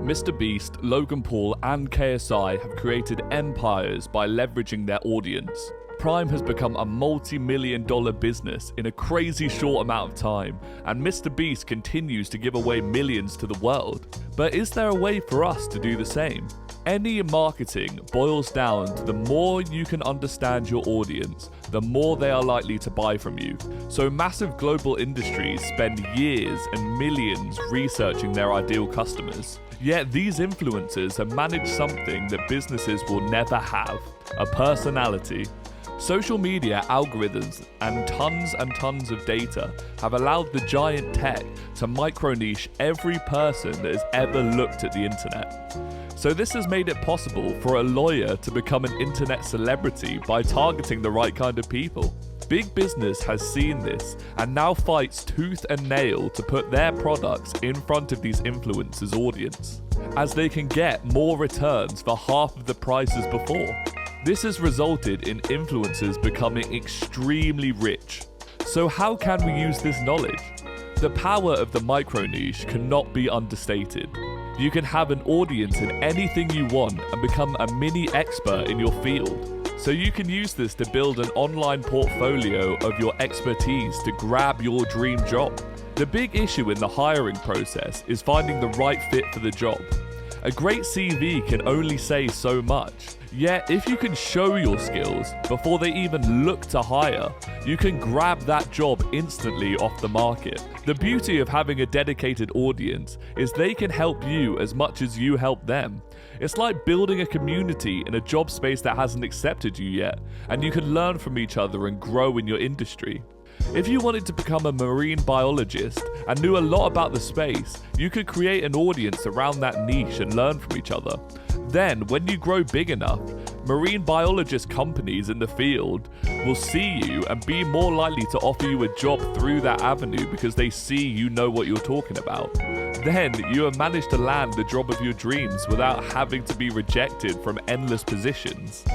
MrBeast, Logan Paul and KSI have created empires by leveraging their audience. Prime has become a multi-million-dollar business in a crazy short amount of time, and MrBeast continues to give away millions to the world. But is there a way for us to do the same? Any marketing boils down to the more you can understand your audience, the more they are likely to buy from you. So massive global industries spend years and millions researching their ideal customers. Yet these influencers have managed something that businesses will never have: a personality. Social media algorithms and tons of data have allowed the giant tech to micro-niche every person that has ever looked at the internet. So this has made it possible for a lawyer to become an internet celebrity by targeting the right kind of people. Big business has seen this and now fights tooth and nail to put their products in front of these influencers' audience, as they can get more returns for half of the price as before. This has resulted in influencers becoming extremely rich. So how can we use this knowledge? The power of the micro-niche cannot be understated. You can have an audience in anything you want and become a mini expert in your field. So you can use this to build an online portfolio of your expertise to grab your dream job. The big issue in the hiring process is finding the right fit for the job. A great CV can only say so much. Yet, if you can show your skills before they even look to hire, you can grab that job instantly off the market. The beauty of having a dedicated audience is they can help you as much as you help them. It's like building a community in a job space that hasn't accepted you yet, and you can learn from each other and grow in your industry. If you wanted to become a marine biologist and knew a lot about the space, you could create an audience around that niche and learn from each other. Then, when you grow big enough, marine biologist companies in the field will see you and be more likely to offer you a job through that avenue because they see you know what you're talking about. Then, you have managed to land the job of your dreams without having to be rejected from endless positions.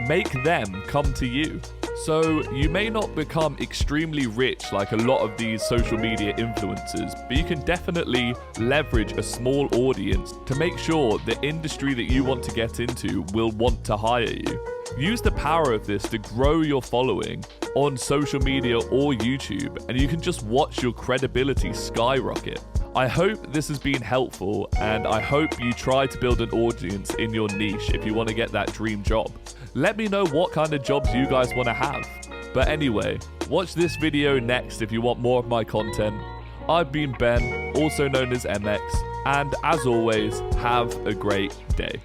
Make them come to you. So, you may not become extremely rich like a lot of these social media influencers, but you can definitely leverage a small audience to make sure the industry that you want to get into will want to hire you. Use the power of this to grow your following on social media or YouTube, and you can just watch your credibility skyrocket. I hope this has been helpful, and I hope you try to build an audience in your niche if you want to get that dream job. Let me know what kind of jobs you guys want to have. But anyway, watch this video next if you want more of my content. I've been Ben, also known as MX, and as always, have a great day.